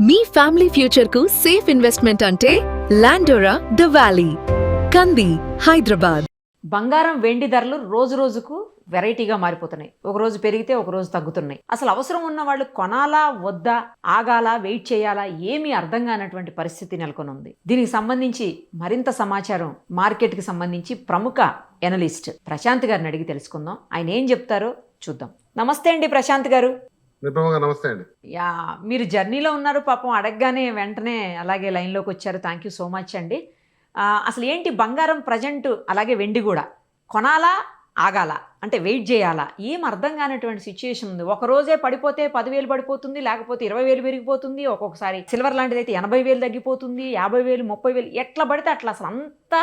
మీ family future కు safe investment అంటే లాండోరా the valley, కంది, హైదరాబాద్. బంగారం వెండి ధరలు రోజు రోజుకు వెరైటీగా మారిపోతున్నాయి. ఒక రోజు పెరిగితే ఒక రోజు తగ్గుతున్నాయి. అసలు అవసరం ఉన్న వాళ్ళు కొనాలా వద్దా, ఆగాలా, వెయిట్ చేయాలా, ఏమీ అర్థం కానటువంటి పరిస్థితి నెలకొని ఉంది. దీనికి సంబంధించి మరింత సమాచారం మార్కెట్కి సంబంధించి ప్రముఖ ఎనలిస్ట్ ప్రశాంత్ గారిని అడిగి తెలుసుకుందాం. ఆయన ఏం చెప్తారో చూద్దాం. నమస్తే అండి ప్రశాంత్ గారు. నమస్తే అండి. మీరు జర్నీలో ఉన్నారు, పాపం అడగగానే వెంటనే అలాగే లైన్లోకి వచ్చారు. థ్యాంక్ యూ సో మచ్ అండి. అసలు ఏంటి బంగారం ప్రజెంట్, అలాగే వెండి కూడా కొనాలా ఆగాల అంటే వెయిట్ చేయాలా, ఏం అర్థం కానటువంటి సిచ్యుయేషన్ ఉంది. ఒక రోజే పడిపోతే 10,000 పడిపోతుంది, లేకపోతే 20,000 పెరిగిపోతుంది. ఒక్కొక్కసారి సిల్వర్ లాంటిది అయితే 80,000 తగ్గిపోతుంది, 50,000, 30,000 ఎట్లా పడితే అట్లా. అసలు అంతా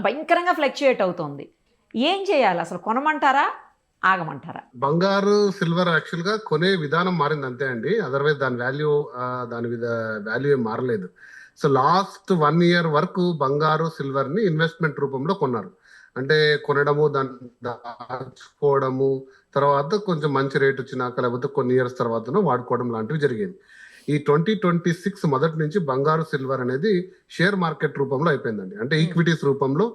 భయంకరంగా ఫ్లక్చుయేట్ అవుతుంది. ఏం చేయాలి అసలు? కొనమంటారా ఆగమంటారా? బంగారు సిల్వర్ యాక్చువల్ గా కొనే విధానం మారింది అంతే అండి. అదర్వైజ్ దాని వాల్యూ ఏం మారలేదు. సో లాస్ట్ 1 year వరకు బంగారు సిల్వర్ ని ఇన్వెస్ట్మెంట్ రూపంలో కొన్నారు. అంటే కొనడము, దాన్ని దాచుకోవడము, తర్వాత కొంచెం మంచి రేట్ వచ్చినాక లేకపోతే కొన్ని ఇయర్స్ తర్వాత వాడుకోవడం లాంటివి జరిగేది. ఈ 2026 మొదటి నుంచి బంగారు సిల్వర్ అనేది షేర్ మార్కెట్ రూపంలో అయిపోయిందండి. అంటే ఈక్విటీస్ రూపంలో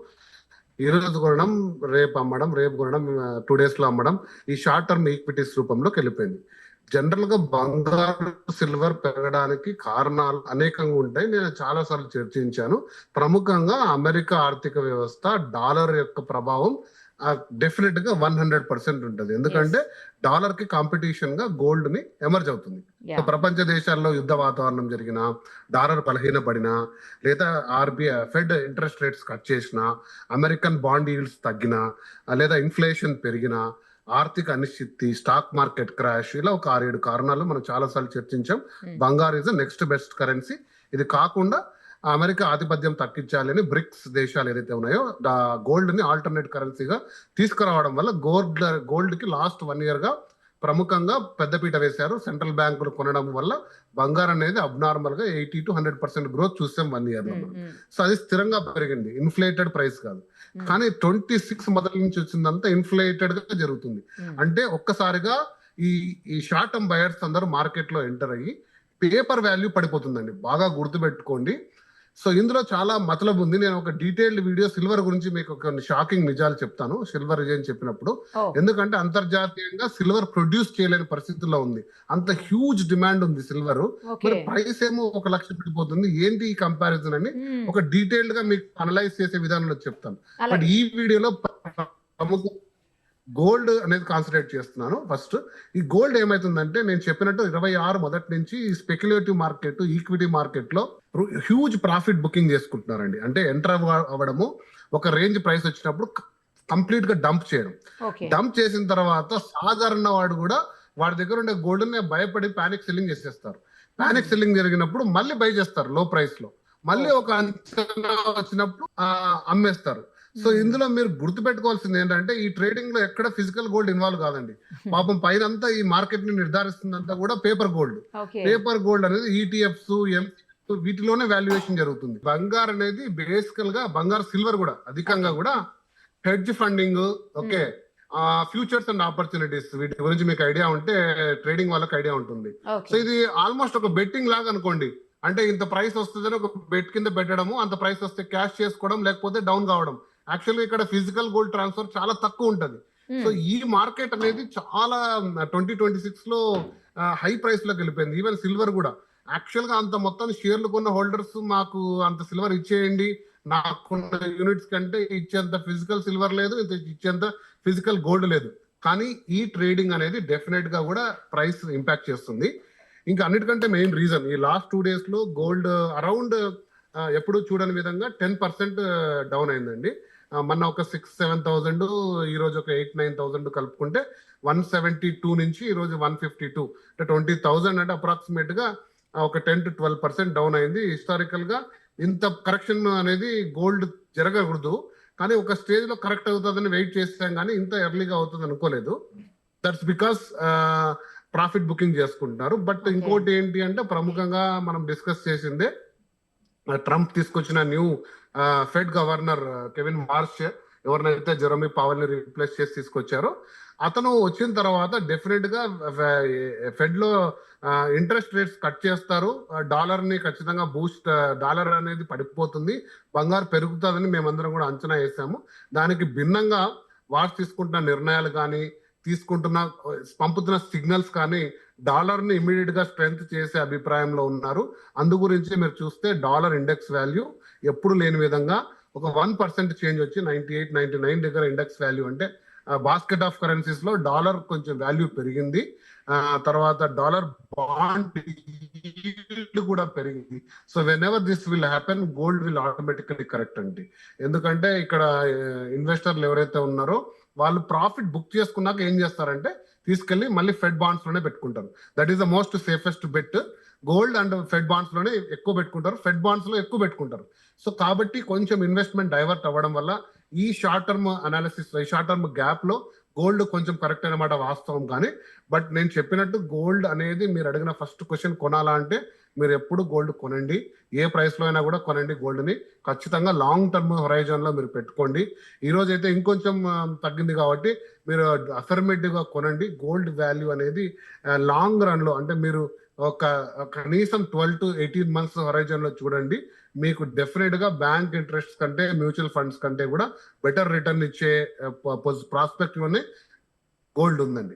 ఈ రోజు కొనడం, రేపు అమ్మడం, రేపు కొనడం, 2 days లో అమ్మడం, ఈ షార్ట్ టర్మ్ ఈక్విటీస్ రూపంలోకి వెళ్ళిపోయింది. జనరల్ గా బంగారు సిల్వర్ పెరగడానికి కారణాలు అనేకంగా ఉంటాయి. నేను చాలా సార్లు చర్చించాను. ప్రముఖంగా అమెరికా ఆర్థిక వ్యవస్థ, డాలర్ యొక్క ప్రభావం డెఫినెట్ గా 100% ఉంటుంది. ఎందుకంటే డాలర్ కి కాంపిటీషన్ గా గోల్డ్ ని ఎమర్జ్ అవుతుంది. ప్రపంచ దేశాల్లో యుద్ధ వాతావరణం జరిగినా, డాలర్ బలహీనపడినా, లేదా ఫెడ్ ఇంట్రెస్ట్ రేట్స్ కట్ చేసినా, అమెరికన్ బాండ్ ఈల్డ్స్ తగ్గినా, లేదా ఇన్ఫ్లేషన్ పెరిగినా, ఆర్థిక అనిశ్చితి, స్టాక్ మార్కెట్ క్రాష్, ఇలా ఒక 6-7 కారణాలు మనం చాలా సార్లు చర్చించాం. బంగారు ఇస్ నెక్స్ట్ బెస్ట్ కరెన్సీ. ఇది కాకుండా అమెరికా ఆధిపత్యం తగ్గించాలని బ్రిక్స్ దేశాలు ఏదైతే ఉన్నాయో గోల్డ్ ని ఆల్టర్నేట్ కరెన్సీగా తీసుకురావడం వల్ల గోల్డ్ కి లాస్ట్ 1 year గా ప్రముఖంగా పెద్దపీట వేశారు. సెంట్రల్ బ్యాంకులు కొనడం వల్ల బంగారం అనేది అబ్నార్మల్ గా 80 to 100% గ్రోత్ చూసాం 1 year లో. సో అది స్థిరంగా పెరిగింది, ఇన్ఫ్లేటెడ్ ప్రైస్ కాదు. కానీ 26 మొదటి నుంచి వచ్చిందంతా ఇన్ఫ్లేటెడ్ గా జరుగుతుంది. అంటే ఒక్కసారిగా ఈ షార్ట్ టర్మ్ బయర్స్ అందరూ మార్కెట్ లో ఎంటర్ అయ్యి పేపర్ వాల్యూ పడిపోతుందండి. బాగా గుర్తుపెట్టుకోండి. సో ఇందులో చాలా మతలబు ఉంది. నేను ఒక డీటెయిల్డ్ వీడియో సిల్వర్ గురించి మీకు కొన్ని షాకింగ్ నిజాలు చెప్తాను సిల్వర్ అని చెప్పినప్పుడు. ఎందుకంటే అంతర్జాతీయంగా సిల్వర్ ప్రొడ్యూస్ చేయలేని పరిస్థితుల్లో ఉంది. అంత హ్యూజ్ డిమాండ్ ఉంది సిల్వర్. మరి ప్రైస్ ఏమో 1 లక్ష పడిపోతుంది. ఏంటి ఈ కంపారిజన్ అని ఒక డీటెయిల్డ్ గా మీకు అనలైజ్ చేసే విధానంలో చెప్తాను. బట్ ఈ వీడియోలో ప్రముఖ గోల్డ్ అనేది కాన్సన్ట్రేట్ చేస్తున్నాను. ఫస్ట్ ఈ గోల్డ్ ఏమైతుందంటే, నేను చెప్పినట్టు 26 మొదటి నుంచి స్పెక్యులేటివ్ మార్కెట్, ఈక్విటీ మార్కెట్ లో హ్యూజ్ ప్రాఫిట్ బుకింగ్ చేసుకుంటున్నారండి. అంటే ఎంటర్ అవ్వడము, ఒక రేంజ్ ప్రైస్ వచ్చినప్పుడు కంప్లీట్ గా డంప్ చేయడం. డంప్ చేసిన తర్వాత సాధారణ వాడు కూడా వాడి దగ్గర ఉండే గోల్డ్ ని భయపడి పానిక్ సెల్లింగ్ చేసేస్తారు. పానిక్ సెల్లింగ్ జరిగినప్పుడు మళ్ళీ బై చేస్తారు లో ప్రైస్ లో. మళ్ళీ ఒక అంచనా వచ్చినప్పుడు అమ్మేస్తారు. సో ఇందులో మీరు గుర్తుపెట్టుకోవాల్సింది ఏంటంటే, ఈ ట్రేడింగ్ లో ఎక్కడ ఫిజికల్ గోల్డ్ ఇన్వాల్వ్ కాదండి. పాపం పైనంతా ఈ మార్కెట్ ని నిర్ధారిస్తుందంతా కూడా పేపర్ గోల్డ్. పేపర్ గోల్డ్ అనేది ఈటీఎఫ్స్, వీటిలోనే వాల్యుయేషన్ జరుగుతుంది. బంగారు అనేది బేసికల్ గా, బంగారు సిల్వర్ కూడా అధికంగా కూడా hedge funding, okay, futures and opportunities, వీటి గురించి మీకు ఐడియా ఉంటే ట్రేడింగ్ వాళ్ళకి ఐడియా ఉంటుంది. సో ఇది ఆల్మోస్ట్ ఒక బెట్టింగ్ లాగా అనుకోండి. అంటే ఇంత ప్రైస్ వస్తుందని ఒక బెట్ కింద పెట్టడము, అంత ప్రైస్ వస్తే క్యాష్ చేసుకోవడం, లేకపోతే డౌన్ కావడం. యాక్చువల్గా ఇక్కడ ఫిజికల్ గోల్డ్ ట్రాన్స్ఫర్ చాలా తక్కువ ఉంటది. సో ఈ మార్కెట్ అనేది చాలా 2026 లో హై ప్రైస్ లోకి వెళ్ళిపోయింది. ఈవెన్ సిల్వర్ కూడా యాక్చువల్ గా అంత మొత్తం షేర్లు కొన్న హోల్డర్స్ మాకు అంత సిల్వర్ ఇచ్చేయండి, నాకున్న యూనిట్స్ కంటే ఇచ్చేంత ఫిజికల్ సిల్వర్ లేదు, ఇచ్చేంత ఫిజికల్ గోల్డ్ లేదు. కానీ ఈ ట్రేడింగ్ అనేది డెఫినెట్ గా కూడా ప్రైస్ ఇంపాక్ట్ చేస్తుంది. ఇంకా అన్నిటికంటే మెయిన్ రీజన్, ఈ లాస్ట్ 2 days లో గోల్డ్ అరౌండ్ ఎప్పుడు చూడని విధంగా 10% డౌన్ అయిందండి. మొన్న ఒక 6-7,000, ఈ రోజు ఒక 8-9,000 కలుపుకుంటే 172 నుంచి ఈ రోజు 152, అంటే 20,000, అంటే అప్రాక్సిమేట్ గా ఒక 10 to 12% డౌన్ అయింది. హిస్టారికల్ గా ఇంత కరెక్షన్ అనేది గోల్డ్ జరగకూడదు, కానీ ఒక స్టేజ్ లో కరెక్ట్ అవుతుందని వెయిట్ చేస్తాం, కానీ ఇంత ఎర్లీగా అవుతుంది అనుకోలేదు. దట్స్ బికాస్ ప్రాఫిట్ బుకింగ్ చేసుకుంటున్నారు. బట్ ఇంకోటి ఏంటి అంటే, ప్రముఖంగా మనం డిస్కస్ చేసిందే, ట్రంప్ తీసుకొచ్చిన new fed governor Kevin Marsh ఎవరినైతే జెరోమీ పవల్ ని రీప్లేస్ చేసి తీసుకొచ్చారో అతను వచ్చిన తర్వాత డెఫినెట్ గా ఫెడ్ లో ఇంట్రెస్ట్ రేట్స్ కట్ చేస్తారు, డాలర్ ని ఖచ్చితంగా బూస్ట్, డాలర్ అనేది పడిపోతుంది, బంగారు పెరుగుతుందని మేమందరం కూడా అంచనా వేసాము. దానికి భిన్నంగా వారు తీసుకుంటున్న నిర్ణయాలు కానీ పంపుతున్న సిగ్నల్స్ కానీ డాలర్ ని ఇమీడియట్ గా స్ట్రెంగ్త్ చేసే అభిప్రాయంలో ఉన్నారు. అందు గురించి మీరు చూస్తే డాలర్ ఇండెక్స్ వాల్యూ ఎప్పుడు లేని విధంగా ఒక 1% చేంజ్ వచ్చి 98, 99 దగ్గర ఇండెక్స్ వాల్యూ అంటే బాస్కెట్ ఆఫ్ కరెన్సీస్ లో డాలర్ కొంచెం వాల్యూ పెరిగింది. తర్వాత డాలర్ బాండ్ కూడా పెరిగింది. So when ever this will happen gold will automatically correct అండి. ఎందుకంటే ఇక్కడ ఇన్వెస్టర్లు ఎవరైతే ఉన్నారో వాళ్ళు ప్రాఫిట్ బుక్ చేసుకున్నాక ఏం చేస్తారంటే తీసుకెళ్లి మళ్ళీ ఫెడ్ బాండ్స్ లోనే పెట్టుకుంటారు. That is the most safest bet. Gold and fed bonds లోనే ఎక్కువ పెట్టుకుంటారు, ఫెడ్ బాండ్స్ లో ఎక్కువ పెట్టుకుంటారు. సో కాబట్టి కొంచెం ఇన్వెస్ట్మెంట్ డైవర్ట్ అవ్వడం వల్ల ఈ షార్ట్ టర్మ్ అనాలిసిస్, ఈ షార్ట్ టర్మ్ గ్యాప్ లో గోల్డ్ కొంచెం కరెక్ట్ అనమాట, వాస్తవం. కానీ బట్ నేను చెప్పినట్టు గోల్డ్ అనేది మీరు అడిగిన ఫస్ట్ క్వశ్చన్ కొనాలా అంటే మీరు ఎప్పుడు గోల్డ్ కొనండి, ఏ ప్రైస్ లో అయినా కూడా కొనండి. గోల్డ్ ని ఖచ్చితంగా లాంగ్ టర్మ్ హొరైజన్ లో మీరు పెట్టుకోండి. ఈ రోజు అయితే ఇంకొంచెం తగ్గింది కాబట్టి మీరు అఫర్మేటివ్ గా కొనండి. గోల్డ్ వాల్యూ అనేది లాంగ్ రన్ లో అంటే మీరు ఒక కనీసం 12 to 18 months హొరైజన్ లో చూడండి. మీకు డెఫినెట్ గా బ్యాంక్ ఇంట్రెస్ట్ కంటే మ్యూచువల్ ఫండ్స్ కంటే కూడా బెటర్ రిటర్న్ ఇచ్చే ప్రాస్పెక్ట్ లోనే గోల్డ్ ఉందండి.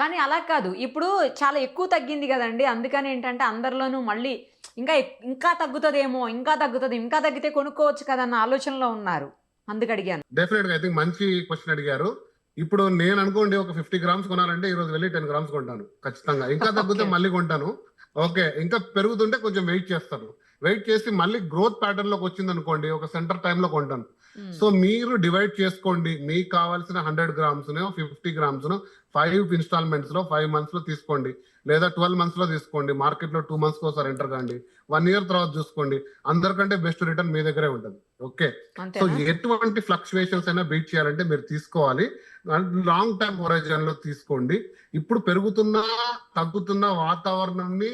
కానీ అలా కాదు, ఇప్పుడు చాలా ఎక్కువ తగ్గింది కదండి, అందుకని ఏంటంటే అందరిలోనూ మళ్ళీ ఇంకా తగ్గుతుందేమో, ఇంకా తగ్గితే కొనుక్కోవచ్చు కదా అన్న ఆలోచనలో ఉన్నారు, అందుకు అడిగాను. డెఫినెట్ గా ఐ థింక్ మంచి క్వశ్చన్ అడిగారు. ఇప్పుడు నేను అనుకోండి ఒక 50 grams కొనాలంటే ఈ రోజు వెళ్ళి 10 grams కొంటాను ఖచ్చితంగా. ఇంకా తగ్గితే మళ్ళీ కొంటాను. ఓకే, ఇంకా పెరుగుతుంటే కొంచెం వెయిట్ చేస్తాను. వెయిట్ చేసి మళ్ళీ గ్రోత్ ప్యాటర్న్ లోకి వచ్చింది అనుకోండి ఒక సెంటర్ టైమ్ లో కొంటాను. సో మీరు డివైడ్ చేసుకోండి, మీకు కావాల్సిన 100 grams 50 grams 5 installments లో 5 months లో తీసుకోండి, లేదా 12 months లో తీసుకోండి. మార్కెట్ లో 2 months ఒకసారి ఎంటర్ కాండి, 1 year తర్వాత చూసుకోండి. అందరికంటే బెస్ట్ రిటర్న్ మీ దగ్గరే ఉంటుంది. ఓకే, సో ఎటువంటి ఫ్లక్చువేషన్స్ అయినా బీట్ చేయాలంటే మీరు తీసుకోవాలి, లాంగ్ టర్మ్ హొరైజన్ లో తీసుకోండి. ఇప్పుడు పెరుగుతున్న తగ్గుతున్న వాతావరణాన్ని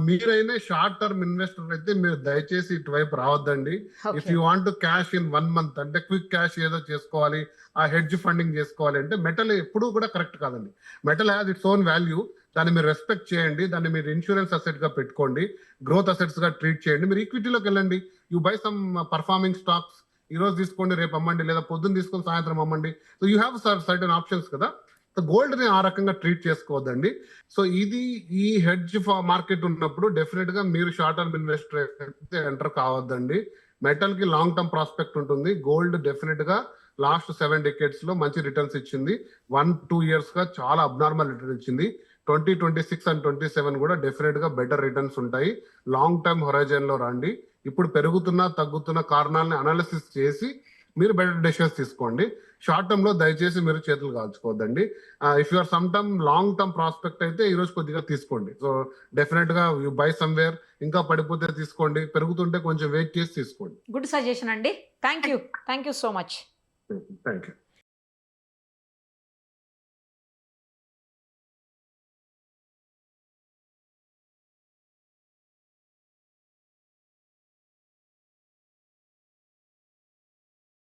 మీరైనా షార్ట్ టర్మ్ ఇన్వెస్టర్ అయితే మీరు దయచేసి ఇటువైపు రావద్దండి. If you want to cash in 1 month అంటే క్విక్ క్యాష్ ఏదో చేసుకోవాలి, ఆ హెడ్జ్ ఫండింగ్ చేసుకోవాలి అంటే మెటల్ ఎప్పుడూ కూడా కరెక్ట్ కాదండి. Metal has its own value, దాన్ని మీరు రెస్పెక్ట్ చేయండి, దాన్ని మీరు ఇన్సూరెన్స్ అసెట్ గా పెట్టుకోండి, గ్రోత్ అసెట్స్ గా ట్రీట్ చేయండి. మీరు ఈక్విటీలోకి వెళ్ళండి, you buy some performing stocks, ఈ రోజు తీసుకోండి రేపు అమ్మండి, లేదా పొద్దున్న తీసుకొని సాయంత్రం అమ్మండి. So you have certain options కదా. గోల్డ్ ని ఆ రకంగా ట్రీట్ చేసుకోవద్దండి. సో ఇది ఈ హెడ్జ్ మార్కెట్ ఉన్నప్పుడు డెఫినెట్ గా మీరు షార్ట్ టర్మ్ ఇన్వెస్టర్ అయితే ఎంటర్ కావద్దండి. మెటల్ కి లాంగ్ టర్మ్ ప్రాస్పెక్ట్ ఉంటుంది. గోల్డ్ డెఫినెట్ గా లాస్ట్ 7 decades లో మంచి రిటర్న్స్ ఇచ్చింది. 1-2 years గా చాలా అబ్నార్మల్ రిటర్న్ ఇచ్చింది. 2026 and 27 కూడా డెఫినెట్ గా బెటర్ రిటర్న్స్ ఉంటాయి. లాంగ్ టర్మ్ హొరైజన్ లో రండి. ఇప్పుడు పెరుగుతున్న తగ్గుతున్న కారణాలను అనాలిసిస్ చేసి మీరు బెటర్ డెసిషన్స్ తీసుకోండి. షార్ట్ టర్మ్ లో దయచేసి మీరు చేతులు కాల్చుకోవద్దండి. If you're some term long term prospect అయితే ఈ రోజు కొద్దిగా తీసుకోండి. సో డెఫినెట్ గా యూ బై సమ్వేర్, ఇంకా పడిపోతే తీసుకోండి, పెరుగుతుంటే కొంచెం వెయిట్ చేసి తీసుకోండి. గుడ్ సజెషన్ అండి, thank you so much. Thank you.